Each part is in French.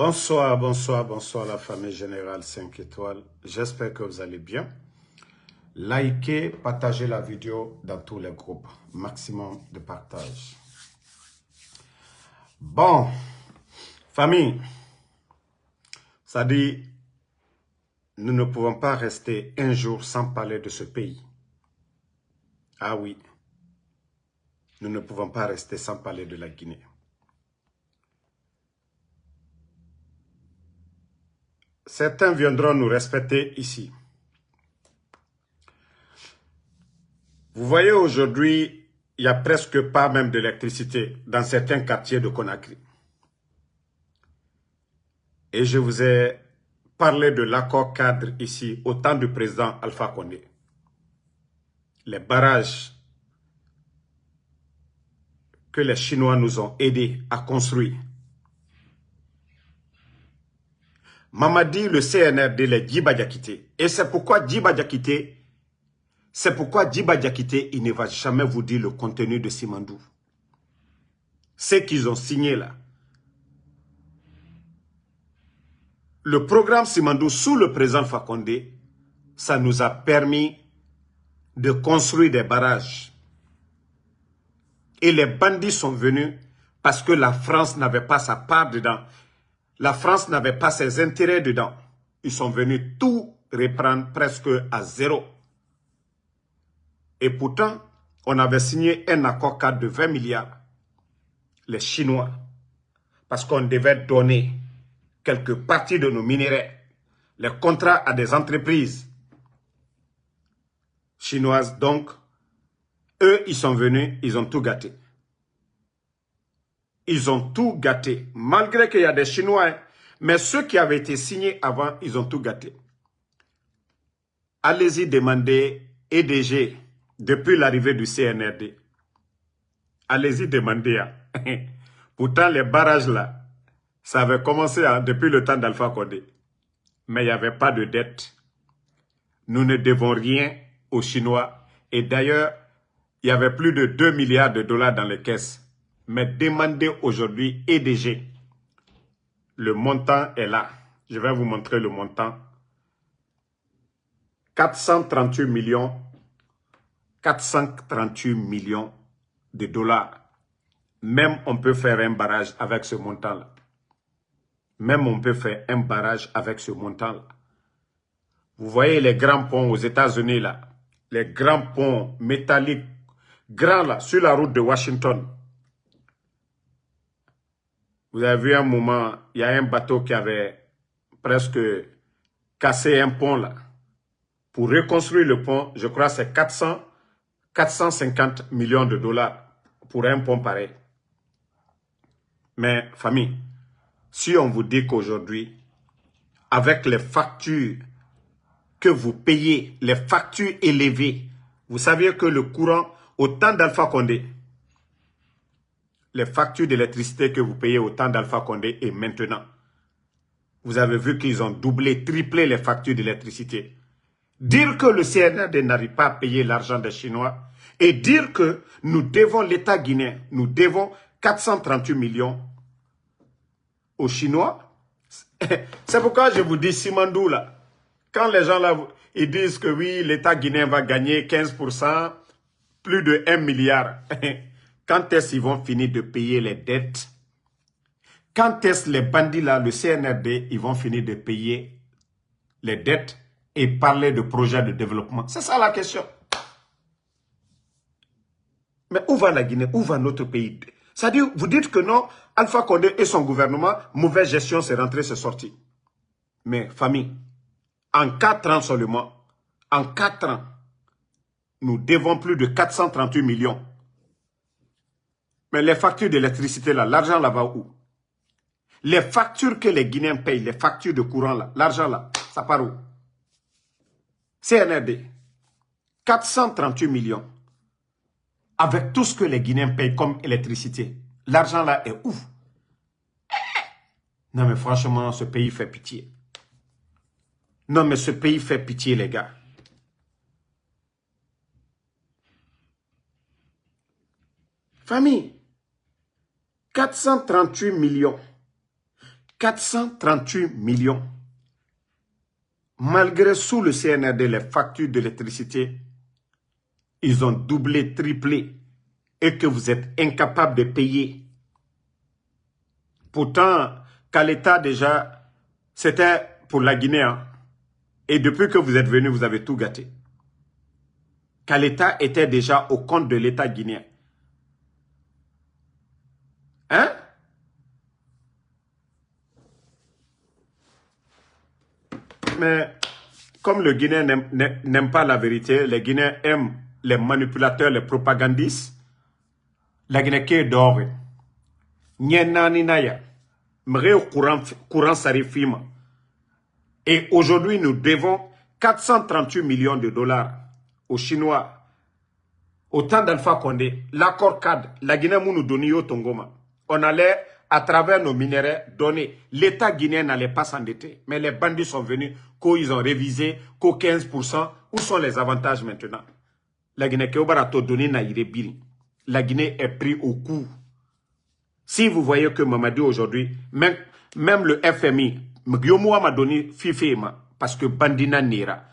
Bonsoir, bonsoir, bonsoir la famille Générale 5 étoiles. J'espère que vous allez bien. Likez, partagez la vidéo dans tous les groupes. Maximum de partage. Bon, famille, ça dit, nous ne pouvons pas rester un jour sans parler de ce pays. Ah oui, nous ne pouvons pas rester sans parler de la Guinée. Certains viendront nous respecter ici. Vous voyez aujourd'hui, il n'y a presque pas même d'électricité dans certains quartiers de Conakry. Et je vous ai parlé de l'accord cadre ici au temps du président Alpha Condé. Les barrages que les Chinois nous ont aidés à construire. Mamadi, le CNRD, les Djiba Diakité. Et c'est pourquoi Djiba Diakité, il ne va jamais vous dire le contenu de Simandou. Ce qu'ils ont signé là. Le programme Simandou sous le président Alpha Condé, ça nous a permis de construire des barrages. Et les bandits sont venus parce que la France n'avait pas sa part dedans. La France n'avait pas ses intérêts dedans. Ils sont venus tout reprendre presque à zéro. Et pourtant, on avait signé un accord cadre de 20 milliards. Les Chinois. Parce qu'on devait donner quelques parties de nos minéraux. Les contrats à des entreprises chinoises. Donc, eux, ils sont venus, ils ont tout gâté. Ils ont tout gâté. Malgré qu'il y a des Chinois, mais ceux qui avaient été signés avant, ils ont tout gâté. Allez-y demander EDG depuis l'arrivée du CNRD. Allez-y demander. Pourtant, les barrages là, ça avait commencé depuis le temps d'Alpha Condé. Mais il n'y avait pas de dette. Nous ne devons rien aux Chinois. Et d'ailleurs, il y avait plus de 2 milliards de dollars dans les caisses. Mais demandez aujourd'hui EDG. Le montant est là. Je vais vous montrer le montant. 438 millions de dollars. Même on peut faire un barrage avec ce montant-là. Même on peut faire un barrage avec ce montant-là. Vous voyez les grands ponts aux États-Unis là. Les grands ponts métalliques, grands là, sur la route de Washington. Vous avez vu un moment, il y a un bateau qui avait presque cassé un pont là. Pour reconstruire le pont, je crois que c'est 450 millions de dollars pour un pont pareil. Mais famille, si on vous dit qu'aujourd'hui, avec les factures que vous payez, les factures élevées, vous saviez que le courant, au temps d'Alpha Condé, les factures d'électricité que vous payez au temps d'Alpha Condé et maintenant, vous avez vu qu'ils ont doublé, triplé les factures d'électricité. Dire que le CNRD n'arrive pas à payer l'argent des Chinois et dire que nous devons, l'État guinéen, nous devons 438 millions aux Chinois. C'est pourquoi je vous dis Simandou là. Quand les gens là, ils disent que oui, l'État guinéen va gagner 15%, plus de 1 milliard. Quand est-ce qu'ils vont finir de payer les dettes? Quand est-ce les bandits là, le CNRD, ils vont finir de payer les dettes et parler de projets de développement? C'est ça la question. Mais où va la Guinée? Où va notre pays? C'est-à-dire, vous dites que non, Alpha Condé et son gouvernement, mauvaise gestion, c'est rentré, c'est sorti. Mais famille, en 4 ans seulement, en 4 ans, nous devons plus de 438 millions. Mais les factures d'électricité là, l'argent là va où? Les factures que les Guinéens payent, les factures de courant là, l'argent là, ça part où? CNRD, 438 millions. Avec tout ce que les Guinéens payent comme électricité, l'argent là est où? Non mais franchement, ce pays fait pitié. Non mais ce pays fait pitié les gars. Famille, 438 millions. 438 millions. Malgré sous le CNRD, les factures d'électricité, ils ont doublé, triplé, et que vous êtes incapable de payer. Pourtant, qu'à l'État déjà, c'était pour la Guinée. Hein. Et depuis que vous êtes venu, vous avez tout gâté. Qu'à l'État était déjà au compte de l'État guinéen. Hein? Mais comme le Guinéen n'aime pas la vérité, les Guinéens aiment les manipulateurs, les propagandistes, la Guinée qui est d'or. Courant sarifima. Et aujourd'hui, nous devons 438 millions de dollars aux Chinois. Au temps d'Alpha Condé, l'accord cadre, la Guinée nous donne au Tongoma. On allait, à travers nos minéraux, donner. L'État guinéen n'allait pas s'endetter. Mais les bandits sont venus, qu'ils ont révisé, qu'au 15%. Où sont les avantages maintenant? La Guinée qui est donné la Guinée est prise au coup. Si vous voyez que Mamadou aujourd'hui, même le FMI, Guillaume m'a donné FIFEMA, parce que Bandina Nira,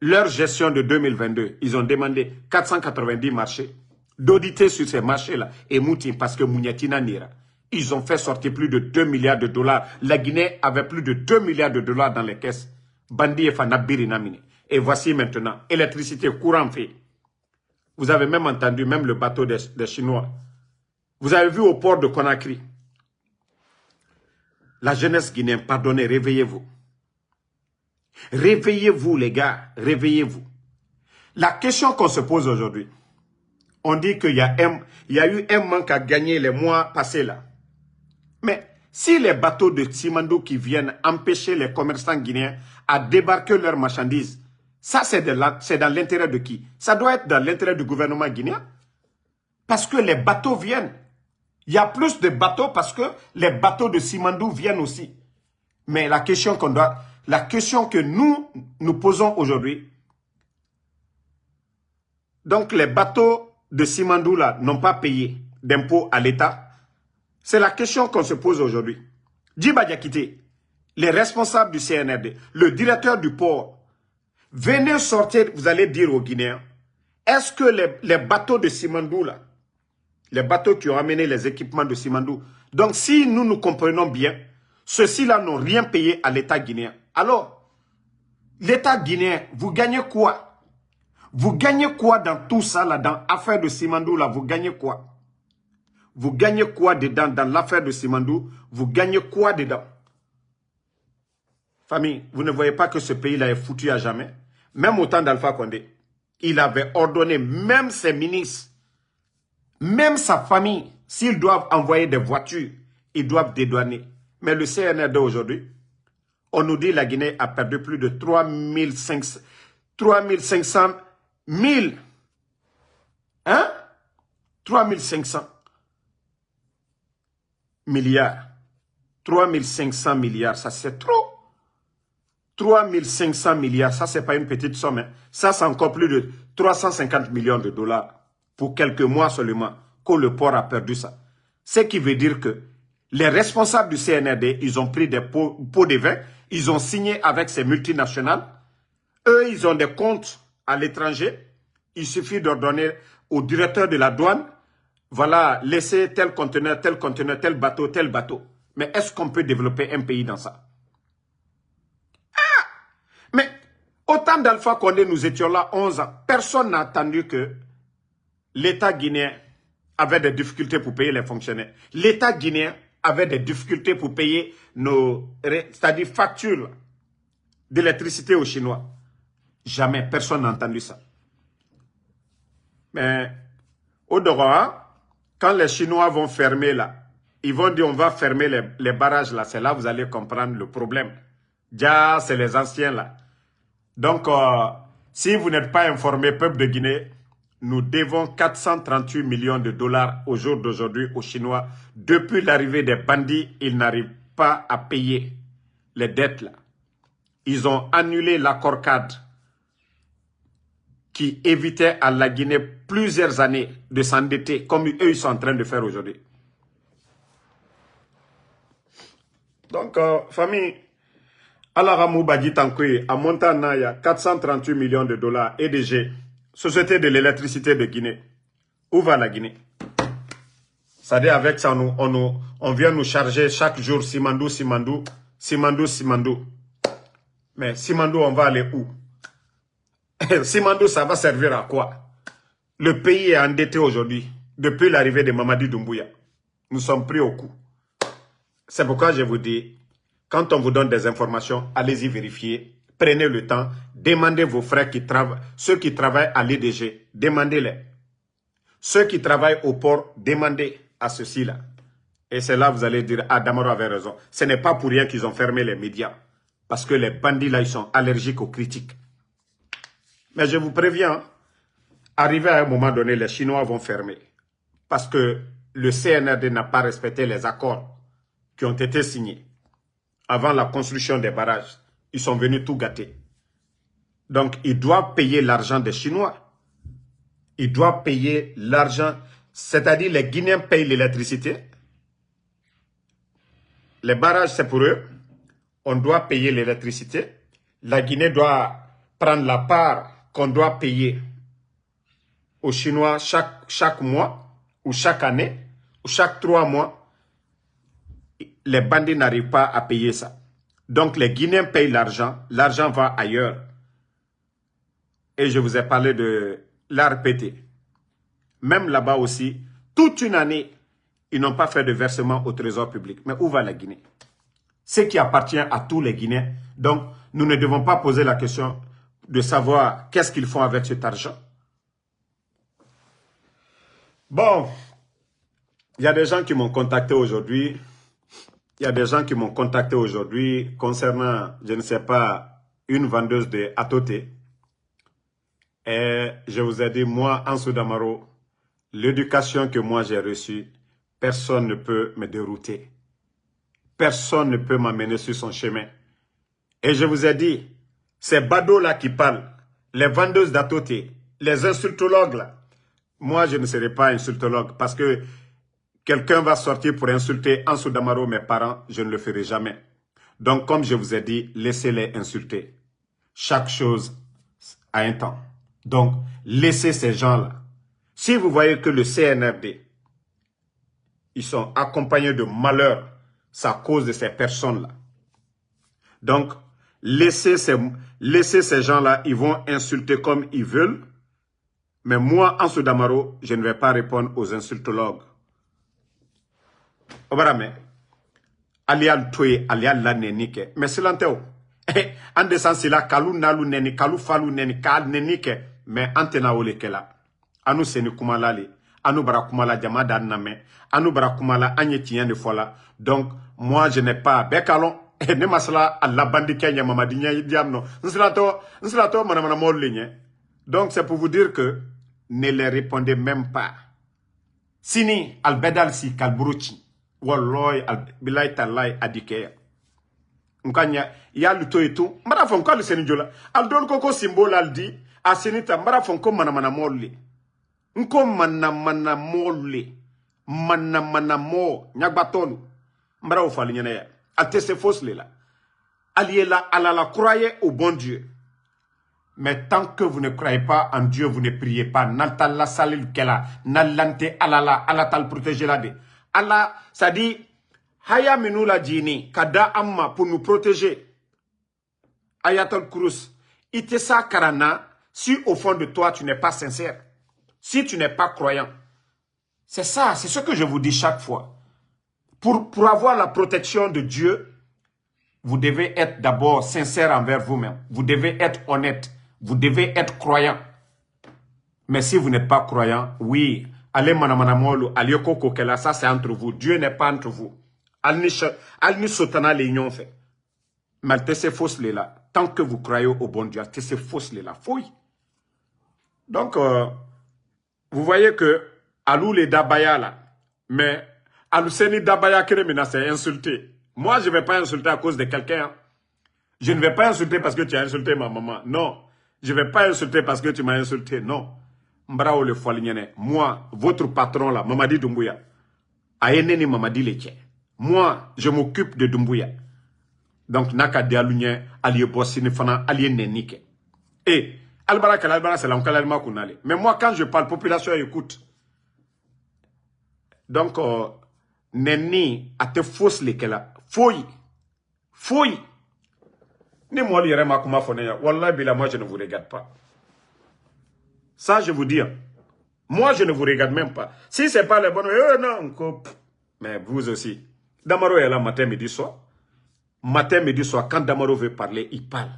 leur gestion de 2022, ils ont demandé 490 marchés, d'auditer sur ces marchés-là, et Mouti, parce que Mouniatina Nira. Ils ont fait sortir plus de 2 milliards de dollars. La Guinée avait plus de 2 milliards de dollars dans les caisses. Bandi et Fanabiri Namini. Et voici maintenant, électricité, courant fait. Vous avez même entendu, même le bateau des Chinois. Vous avez vu au port de Conakry. La jeunesse guinéenne, pardonnez, réveillez-vous. Réveillez-vous les gars, réveillez-vous. La question qu'on se pose aujourd'hui, on dit qu'il y a eu un manque à gagner les mois passés là. Mais si les bateaux de Simandou qui viennent empêcher les commerçants guinéens à débarquer leurs marchandises, ça c'est dans l'intérêt de qui? Ça doit être dans l'intérêt du gouvernement guinéen. Parce que les bateaux viennent. Il y a plus de bateaux parce que les bateaux de Simandou viennent aussi. Mais la question que nous posons aujourd'hui, donc les bateaux de Simandou là n'ont pas payé d'impôts à l'État. C'est la question qu'on se pose aujourd'hui. Djiba Diakité, les responsables du CNRD, le directeur du port, venez sortir, vous allez dire aux Guinéens, est-ce que les bateaux de Simandou là, les bateaux qui ont amené les équipements de Simandou, donc si nous comprenons bien, ceux-ci-là n'ont rien payé à l'État guinéen. Alors, l'État guinéen, vous gagnez quoi? Vous gagnez quoi dans tout ça, là, dans l'affaire de Simandou, là, vous gagnez quoi? Vous gagnez quoi dedans, dans l'affaire de Simandou? Vous gagnez quoi dedans? Famille, vous ne voyez pas que ce pays-là est foutu à jamais? Même au temps d'Alpha Condé, il avait ordonné, même ses ministres, même sa famille, s'ils doivent envoyer des voitures, ils doivent dédouaner. Mais le CNRD aujourd'hui, on nous dit que la Guinée a perdu plus de 3500 000. Hein? 3500 milliards. 3500 milliards, ça c'est trop. 3500 milliards, ça c'est pas une petite somme. Hein. Ça c'est encore plus de 350 millions de dollars pour quelques mois seulement que le port a perdu ça. Ce qui veut dire que les responsables du CNRD, ils ont pris des pots de vin, ils ont signé avec ces multinationales. Eux, ils ont des comptes à l'étranger. Il suffit d'ordonner au directeur de la douane, voilà, laissez tel conteneur, tel bateau. Mais est-ce qu'on peut développer un pays dans ça? Ah! Mais autant d'Alpha Condé, nous étions là 11 ans. Personne n'a attendu que l'État guinéen avait des difficultés pour payer les fonctionnaires. L'État guinéen avait des difficultés pour payer nos, c'est-à-dire factures d'électricité aux Chinois. Jamais, personne n'a entendu ça. Mais au Dora, quand les Chinois vont fermer là, ils vont dire on va fermer les barrages là, c'est là que vous allez comprendre le problème. Déjà, c'est les anciens là. Donc, si vous n'êtes pas informé, peuple de Guinée, nous devons 438 millions de dollars au jour d'aujourd'hui aux Chinois. Depuis l'arrivée des bandits, ils n'arrivent pas à payer les dettes là. Ils ont annulé l'accord cadre qui évitait à la Guinée plusieurs années de s'endetter, comme eux ils sont en train de faire aujourd'hui. Donc, famille, Alaramou Badi Tankoué, à Montana, il y a 438 millions de dollars, EDG, Société de l'électricité de Guinée. Où va la Guinée? C'est-à-dire avec ça, on vient nous charger chaque jour Simandou, Simandou, Simandou, Simandou. Mais Simandou, on va aller où? Simandou, ça va servir à quoi? Le pays est endetté aujourd'hui, depuis l'arrivée de Mamadi Doumbouya. Nous sommes pris au coup. C'est pourquoi je vous dis, quand on vous donne des informations, allez-y vérifier, prenez le temps, demandez vos frères qui travaillent, ceux qui travaillent à l'EDG, demandez-les. Ceux qui travaillent au port, demandez à ceux-ci-là. Et c'est là que vous allez dire, ah, Damaro avait raison. Ce n'est pas pour rien qu'ils ont fermé les médias. Parce que les bandits là, ils sont allergiques aux critiques. Mais je vous préviens, arrivé à un moment donné, les Chinois vont fermer. Parce que le CNRD n'a pas respecté les accords qui ont été signés. Avant la construction des barrages, ils sont venus tout gâter. Donc, ils doivent payer l'argent des Chinois. Ils doivent payer l'argent, c'est-à-dire les Guinéens payent l'électricité. Les barrages, c'est pour eux. On doit payer l'électricité. La Guinée doit prendre la part qu'on doit payer aux Chinois chaque mois, ou chaque année, ou chaque 3 mois. Les bandits n'arrivent pas à payer ça. Donc les Guinéens payent l'argent va ailleurs. Et je vous ai parlé de l'ARPT. Même là-bas aussi, toute une année, ils n'ont pas fait de versement au trésor public. Mais où va la Guinée? Ce qui appartient à tous les Guinéens. Donc, nous ne devons pas poser la question de savoir qu'est-ce qu'ils font avec cet argent. Bon, il y a des gens qui m'ont contacté aujourd'hui. Il y a des gens qui m'ont contacté aujourd'hui concernant, je ne sais pas, une vendeuse de Atoté. Et je vous ai dit, moi, Ansou Damaro, l'éducation que moi j'ai reçue, personne ne peut me dérouter. Personne ne peut m'amener sur son chemin. Et je vous ai dit, ces badauds-là qui parlent, les vendeuses d'Atoté, les insultologues là, moi je ne serai pas insultologue parce que quelqu'un va sortir pour insulter Ansou Damaro, mes parents, je ne le ferai jamais. Donc comme je vous ai dit, laissez-les insulter. Chaque chose a un temps. Donc laissez ces gens-là. Si vous voyez que le CNRD, ils sont accompagnés de malheur, c'est à cause de ces personnes-là. Donc, laissez ces gens-là, ils vont insulter comme ils veulent. Mais moi, Ansou Damaro, je ne vais pas répondre aux insultologues. Obarame, alial toye, alial la nenike. Mais c'est l'anteo. En descend là, kalou nalu neni, kalou falou neni, kal nenike. Mais antena ole kela. Anu seni kumalali. Anu bara kumala jamada name. Anu bara kumala anye tien de fola. Donc, moi, je n'ai pas. Bekalon. Ne masala à la bande kenya mamadinya diamno. Nslato manamana molinye. Donc, c'est pour vous dire que ne les répondez même pas. Sini, albedal si kalburuchi. Walloy, bilay talay adikeya. Nkanya, ya luto et tout. Mara fonko le senjola. Aldol koko symbole aldi. Asenita, mara fonko manamana molli. Nko manamana molli. Manamana mo. Nyagbatonu. Mara ofali nyene ya. Alte se fausse là. Aliela, la croyez au bon Dieu. Mais tant que vous ne croyez pas en Dieu, vous ne priez pas. Naltala salil kela. Nalante alala. Alatal protéger la de. Allah, ça dit, haya minou la djini. Kada amma pour nous protéger. Ayatul Kurus. Itesa karana. Si au fond de toi, tu n'es pas sincère. Si tu n'es pas croyant. C'est ça, c'est ce que je vous dis chaque fois. Pour avoir la protection de Dieu, vous devez être d'abord sincère envers vous-même. Vous devez être honnête. Vous devez être croyant. Mais si vous n'êtes pas croyant, oui, allez manamanamolo, allez koko kela, ça c'est entre vous. Dieu n'est pas entre vous. Alni sotana l'union fait. Mais c'est fausse là. Tant que vous croyez au bon Dieu, c'est fausse là. Fouille. Donc, vous voyez que Alou les Dabaya là, mais Aluseni Dabaya Keremina c'est insulté. Moi, je ne vais pas insulter à cause de quelqu'un. Hein. Je ne vais pas insulter parce que tu as insulté ma maman. Non. Je ne vais pas insulter parce que tu m'as insulté. Non. Mbrao le Folignene. Moi, votre patron là, Mamadi Doumbouya, Ayeneni Mamadi Leche. Moi, je m'occupe de Doumbouya. Donc, naka de alunye, aliye bossine fana, aliye nenike. Et, Albara, c'est l'encalalma qu'on allait. Mais moi, quand je parle, population écoute. Donc, Neni, a te fausse lesquels Fouille. Fouille. Ni moi, l'iré ma kuma foneya. Wallah, bila, moi, je ne vous regarde pas. Ça, je vous dis. Moi, je ne vous regarde même pas. Si c'est pas le bon, non, mais vous aussi. Damaro est là matin, midi, soir. Matin, midi, soir, quand Damaro veut parler, il parle.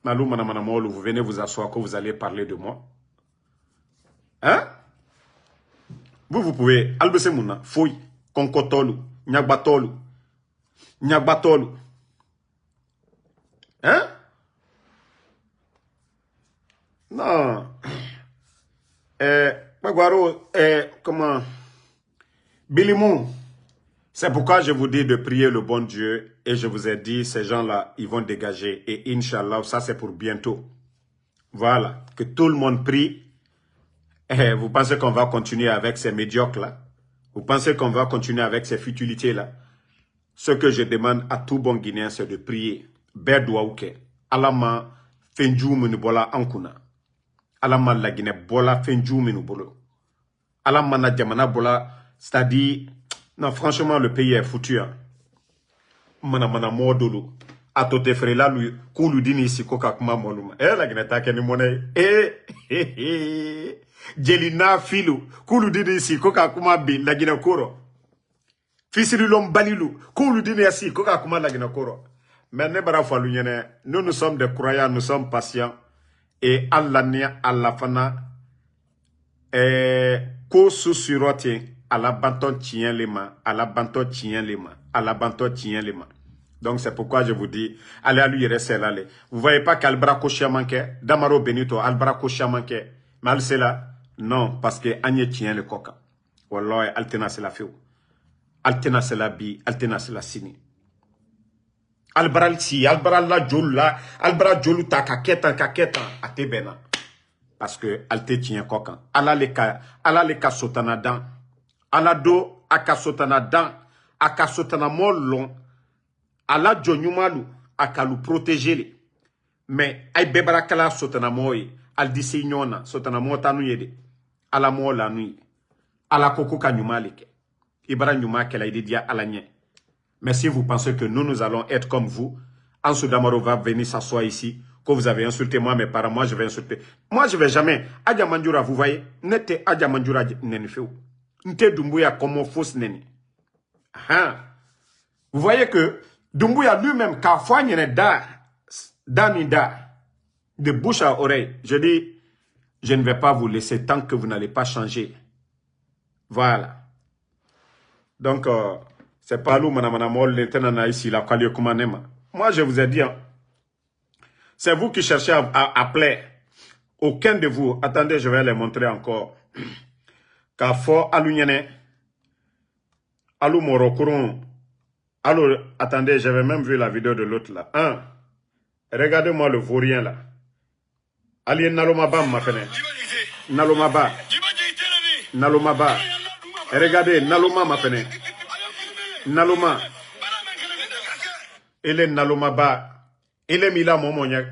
Malou, manamanamoulou, vous venez vous asseoir que vous allez parler de moi. Hein? Vous pouvez, albese mouna, fouille, konkotolu, nyagbatolu, nyagbatolu. Hein? Non. Magwaro, comment? Bilimou. C'est pourquoi je vous dis de prier le bon Dieu. Et je vous ai dit, ces gens-là, ils vont dégager. Et Inch'Allah, ça c'est pour bientôt. Voilà. Que tout le monde prie. Et vous pensez qu'on va continuer avec ces médiocres-là? Vous pensez qu'on va continuer avec ces futilités-là? Ce que je demande à tout bon Guinéen, c'est de prier. Berdouaouke. Alama fenjou bola ankuna. Alama la Guinée bola fenjou bolo. Alama na diamana bola. C'est-à-dire, non, franchement, le pays est foutu. Hein. Mana modolo. Atote frela lui, koulou dini si koka kuma moluma. La Guinée ta keni monnaie. Jelina filou, koulou dini si koka kuma bi la Guinée koro. Fisiri balilu, koulou dini si koka kuma la Guinée koro. Mais ne bara fallu nyene, nous sommes des croyants, nous sommes patients. Et Allah ni Allah fana, ko susuroti, ala banton tien lema, ala banton tien lema, ala banton tien lema. Donc c'est pourquoi je vous dis, allez à lui rester là. Vous voyez pas qu'Albra Kochia manquait, Damaro Benito, Albra Kochia manquait. Mais elle c'est là. Non, parce que Agnès tient le coca. Wallah, altena c'est la feu. Altena c'est la bi, altena c'est la sini. Albra si, Albra la jolla, Albra jolu ta kaketa, ate bena. Parce que alte tient coca. Ala le ka sotana dan. Ala do, aka sotana dan, aka sotana molon. Ala jonyumalu, aka lu protéger. Mais, ay bebara kala sotana moye, al disi nyona, sotana mota nuyede. Ala mo la nuit. Ala koko ka nyumaleke. Ibara nyumake la ididia ala nye. Mais si vous pensez que nous allons être comme vous, Ansou Damaro va venir s'asseoir ici, que vous avez insulté moi, mes parents, moi je vais insulter. Moi je vais jamais. Adja Mandjoura, vous voyez, n'était Adja Mandjoura neni feu. N'était Doumbouya comme fausse neni. Vous voyez que Doumbouya lui-même, quand foi n'y de bouche à oreille, je dis, je ne vais pas vous laisser tant que vous n'allez pas changer. Voilà. Donc, c'est pas nous, ici, la moi, je vous ai dit, hein, c'est vous qui cherchez à plaire. Aucun de vous, attendez, je vais les montrer encore. Kafo alunyene, alou morokuron, alou, attendez, j'avais même vu la vidéo de l'autre là. Regardez-moi le vaurien là. Alien Nalomaba ma fene. Nalomaba. Nalomaba. Regardez, Naloma ma fene. Naloma. Il est Nalomaba. Il est Mila Momoniak.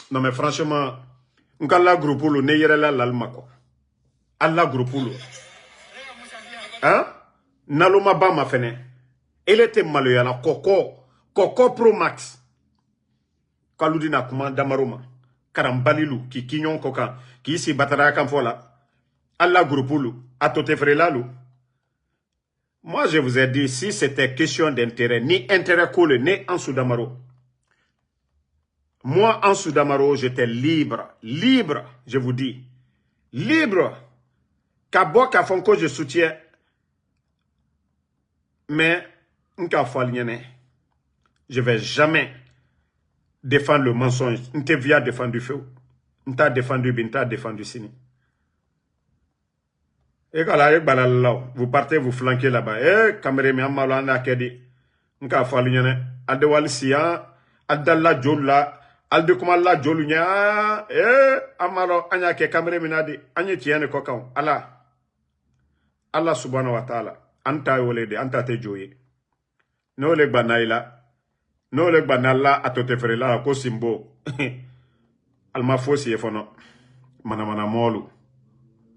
Non mais franchement, Nkala Groupulo ne yerela l'alma quoi. Allah Groupulo. Hein? Nalomaba ma fene. Il était maloyala Coco Pro Max. Kaloudina Kuma Damaroma. Karambalilu, qui kinyon koka, qui ici batara kamfola, Allah Groupoulou, atote frelalou. Moi, je vous ai dit, si c'était question d'intérêt, ni intérêt coule, ni en Soudamaro. Moi, en Soudamaro, j'étais libre, je vous dis, libre. Kabo Kafonko, je soutiens, mais, je vais jamais défendre le mensonge. N'te via défendu feu. N'ta défendu bin, n'ta défendu sini. Et quand vous partez, vous flanquez là-bas. Cameroun, amalo anda kedi. N'ka falunyane. Ade walisia. Adalla jolla. Alde kuma la jolunya. Amalo anya ke Cameroun minadi. Anye tiene kokao. Allah subhanahu wa ta'ala. anta ole de anta te joye. No le banaila. No le banala atote frela ko simbo. Alma fosi e fono. Manamana molu.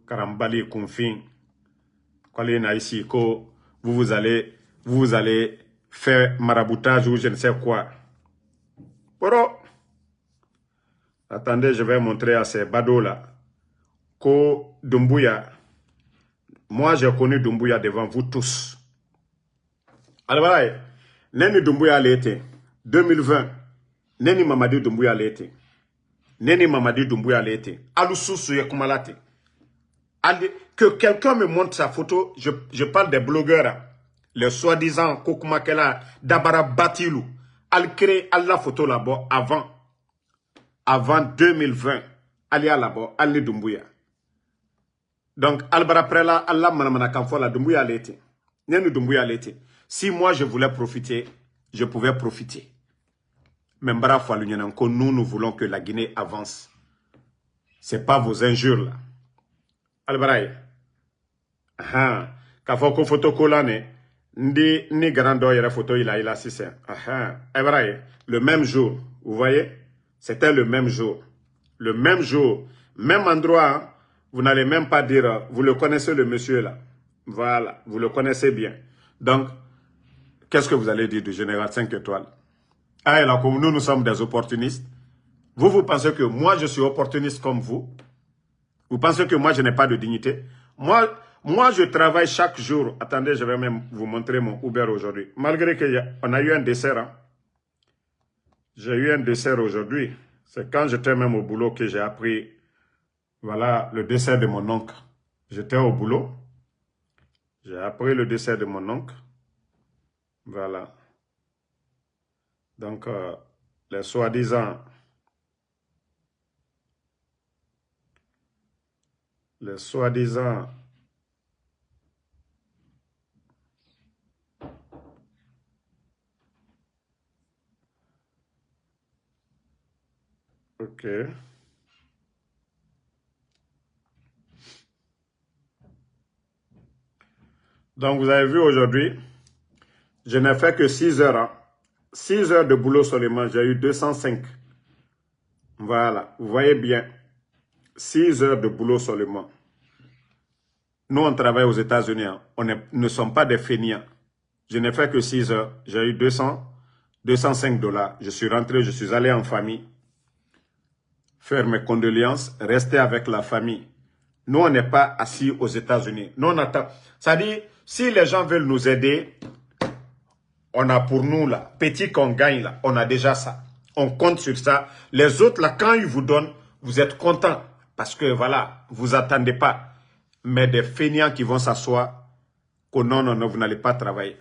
Karambali confin. Kwale na ici ko vous allez faire maraboutage ou je ne sais quoi. Poro. Attendez, je vais montrer à ces badauds là. Ko Doumbouya. Moi, j'ai connu Doumbouya devant vous tous. Alors voilà, Neni Doumbouya l'été. 2020. Neni Mamadi Doumbouya l'été. Neni Mamadi Doumbouya l'été. Alususu Yekumalate. Que quelqu'un me montre sa photo, je parle des blogueurs, hein. Les soi-disant Kokumakela, Dabara Batilou. Al crée la photo là-bas avant 2020. Ali à là-bas, Ali Doumbouya. Donc, Albara Prela, Allah Manamana Kamfola, Doumbouya l'été. Neni Doumbouya l'été. Si moi je voulais profiter, je pouvais profiter. Mais Mbara Falunyananko, nous voulons que la Guinée avance. Ce n'est pas vos injures là. Albaraï. Kafoko photo kolane. Ni grando yere photo il a 6 ans. Albaraï. Le même jour. Vous voyez? C'était le même jour. Le même jour. Même endroit. Vous n'allez même pas dire. Vous le connaissez le monsieur là. Voilà. Vous le connaissez bien. Donc, qu'est-ce que vous allez dire du général 5 étoiles? Ah, là, comme nous sommes des opportunistes. Vous pensez que moi, je suis opportuniste comme vous? Vous pensez que moi, je n'ai pas de dignité? Moi, je travaille chaque jour. Attendez, je vais même vous montrer mon Uber aujourd'hui. Malgré qu'on a eu un dessert. Hein. J'ai eu un dessert aujourd'hui. C'est quand j'étais même au boulot que j'ai appris, voilà, le dessert de mon oncle. J'étais au boulot. J'ai appris le dessert de mon oncle. Voilà. Donc, les soi-disant... Les soi-disant... Ok. Donc, vous avez vu aujourd'hui, je n'ai fait que 6 heures. Hein. 6 heures de boulot seulement, j'ai eu 205. Voilà, vous voyez bien. 6 heures de boulot seulement. Nous, on travaille aux États-Unis. Hein. Ne sommes pas des fainéants. Je n'ai fait que 6 heures. J'ai eu 205 $. Je suis rentré, je suis allé en famille. Faire mes condoléances, rester avec la famille. Nous, on n'est pas assis aux États-Unis. Nous, on attend. Ça dit, si les gens veulent nous aider, on a pour nous, là, petit qu'on gagne, là, on a déjà ça. On compte sur ça. Les autres, là, quand ils vous donnent, vous êtes contents. Parce que, voilà, vous attendez pas. Mais des fainéants qui vont s'asseoir, que non, vous n'allez pas travailler.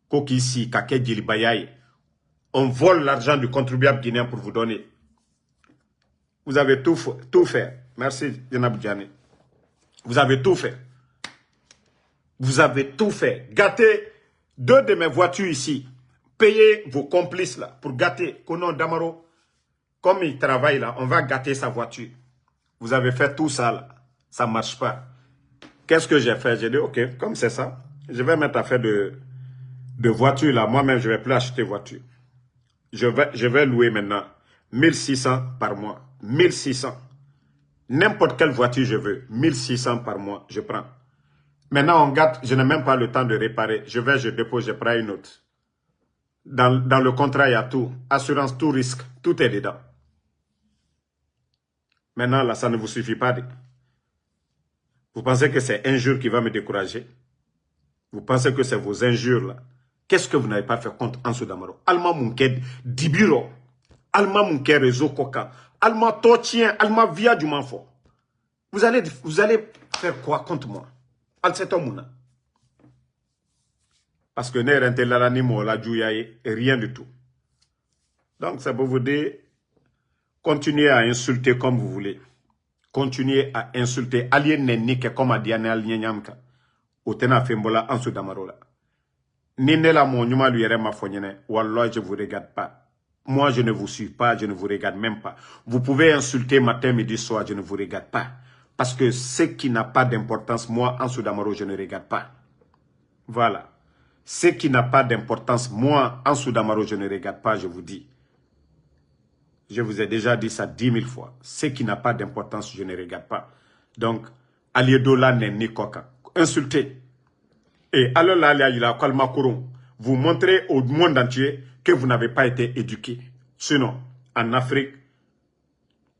Kokisi, Kake Djilibayaye. On vole l'argent du contribuable guinéen pour vous donner. Vous avez tout fait. Merci, Yenab Djani. Vous avez tout fait. Vous avez tout fait. Gâtez 2 de mes voitures ici. Payez vos complices là pour gâter Konon Damaro. Comme il travaille là, on va gâter sa voiture. Vous avez fait tout ça là. Ça ne marche pas. Qu'est-ce que j'ai fait? J'ai dit, ok, comme c'est ça, je vais mettre affaire de voiture là. Moi-même, je ne vais plus acheter voiture. Je vais louer maintenant 1600 par mois. 1600. N'importe quelle voiture je veux. 1600 par mois, je prends. Maintenant, on gâte, je n'ai même pas le temps de réparer. Je dépose, je prends une autre. Dans le contrat, il y a tout. Assurance, tout risque, tout est dedans. Maintenant, là, ça ne vous suffit pas. Vous pensez que c'est injure qui va me décourager? Vous pensez que c'est vos injures, là? Qu'est-ce que vous n'avez pas fait contre Ansou Damaro? Alma Munke Dibiro. Alma Munke Réseau Koka. Alma Totien. Alma Via du Manfo. Vous allez faire quoi contre moi? Al-Setomouna. Parce que rien du tout. Donc, ça peut vous dire, continuez à insulter comme vous voulez. Continuez à insulter. Alien Nenike comme a Diane Alienyamka. Otena Fembola Ansou Damarola. Ninela mon nyuma lui ma fonyene. Wallah, je ne vous regarde pas. Moi, je ne vous suis pas, je ne vous regarde même pas. Vous pouvez insulter matin, midi, soir, je ne vous regarde pas. Parce que ce qui n'a pas d'importance, moi, Ansou Damaro, je ne regarde pas. Voilà. Ce qui n'a pas d'importance, moi, Ansou Damaro, je ne regarde pas, je vous dis. Je vous ai déjà dit ça 10 000 fois. Ce qui n'a pas d'importance, je ne regarde pas. Donc, Aliedola n'est ni coca. Insulté. Et alors là, vous montrez au monde entier que vous n'avez pas été éduqué. Sinon, en Afrique,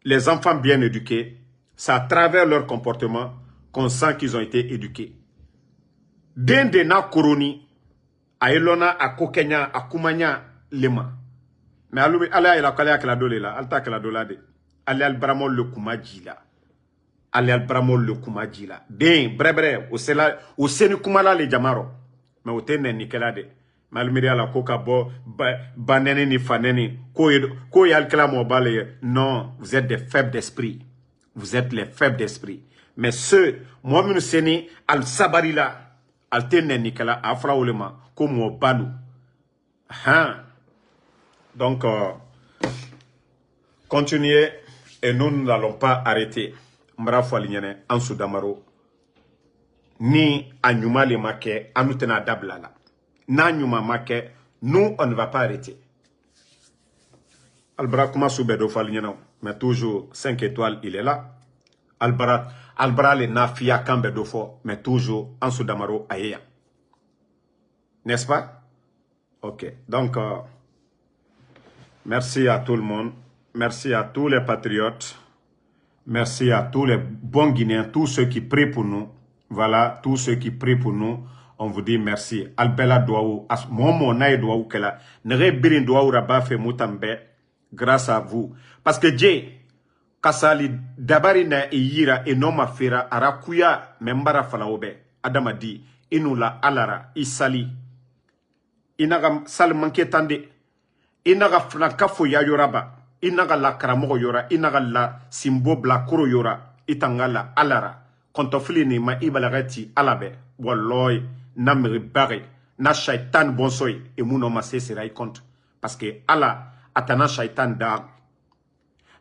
les enfants bien éduqués, c'est à travers leur comportement qu'on sent qu'ils ont été éduqués. Dende na koroni, a elona, a kokenya, a kumanya, lema. Mais ala ila kala la dole la, alta kala dola de. Ale al bramo le kumaji la. Ale al bramo le kumaji la. Den, bre, o seni kumala le jamaro. Mais o te nen nikela de. Malmiri ala koka bo, banene ni fanene, ko yal kala mo bale. Non, vous êtes des faibles d'esprit. Vous êtes les faibles d'esprit. Mais ceux, moi, nous seni, al sabarila. Alterne Nicolas Afra Olema comme au Balou. Donc, continuez et nous n'allons pas arrêter. Mbra Falignane, Ansou Damaro. Ni Anyuma le Make, Anoutena Dablala. N'Anyuma Make, nous, on ne va pas arrêter. Albra Kuma Soubedo Falignane, mais toujours 5 étoiles, il est là. Albra le Nafia Kambe Dofo, mais toujours Ansou Damaro Ayeya. N'est-ce pas? Ok. Donc, merci à tout le monde. Merci à tous les patriotes. Merci à tous les bons Guinéens, tous ceux qui prient pour nous. Voilà, tous ceux qui prient pour nous. On vous dit merci. Albela Douaou, Momo Naï Douaou Kela, Nere Birin Douaou Rabafe Moutambe, grâce à vous. Parce que Dieu, Kasali dabari na iyira enoma fera arakuya membara falaobe adama di inula alara isali inaga sal manke tande inaga frankafo ya yoraba inaga la karamogo yora inaga la simbo bla kuro yora itangala alara kontofili ni ma ibalagati alabe walloy namri bare na shaitan bonsoy e muno ma sesera compte parce que ala atana shaitan da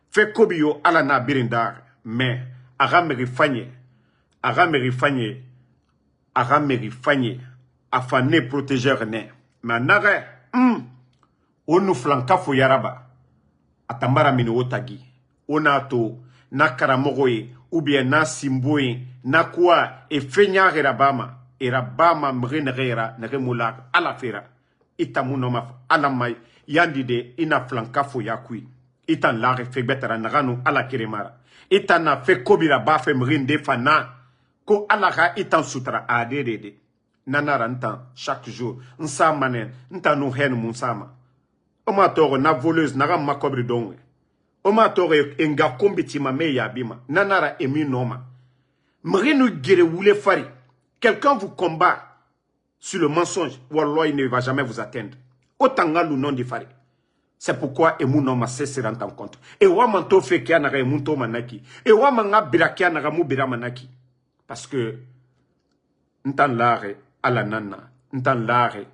fait kobio ala na birindar mais aga meri fanye afane protéger ne mais nare onu flanka fo yaraba atambara mini otagi onato na karamogoye ou bien na simboye na kwa e fenya erabama mrenera neremula ala fera itamuno ma ala mai yandi de ina flanka fo yakui itan lare fe betara naganu ala kiremara itan na fe kobira ba fe mrinde fana ko ala ga itan sutra adede nanara ntan chaque jour nsa manen ntan no hen munsama o ma toro na voleuse naga makobri donwe o ma toro enga kombiti ma me ya bima nanara emi noma mrinu gere wule fari quelqu'un vous combat sur le mensonge wallah il ne va jamais vous atteindre otanga lu non di fari. C'est pourquoi emuno ma cessera en compte. Et wa manto fe kia naga emunto manaki. Et wa manga birakia naga mu bira manaki. Parce que ntan lare ala nana, ntan lare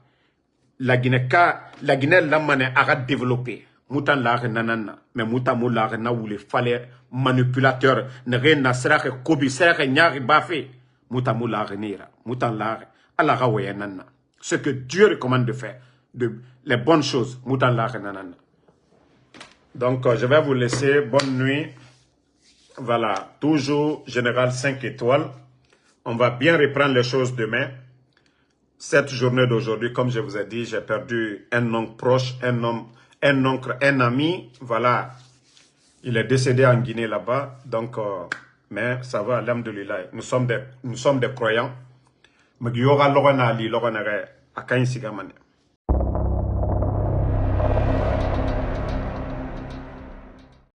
la Guinée lamane a développé. Moutan lare nanana, mais moutan mo lare na ou les fallait manipulateur, ne rien na sera kobi sera nyari bafé. Moutan mo lare nera, moutan lare ala rawe nana. Ce que Dieu recommande de faire. Les bonnes choses. Donc, je vais vous laisser. Bonne nuit. Voilà. Toujours général 5 étoiles. On va bien reprendre les choses demain. Cette journée d'aujourd'hui, comme je vous ai dit, j'ai perdu un oncle proche, un oncle, un ami. Voilà. Il est décédé en Guinée là-bas. Donc, mais ça va, alhamdoulilah. Nous sommes des croyants. Mais il y aura l'orana ali, l'orana à Kainsigamane.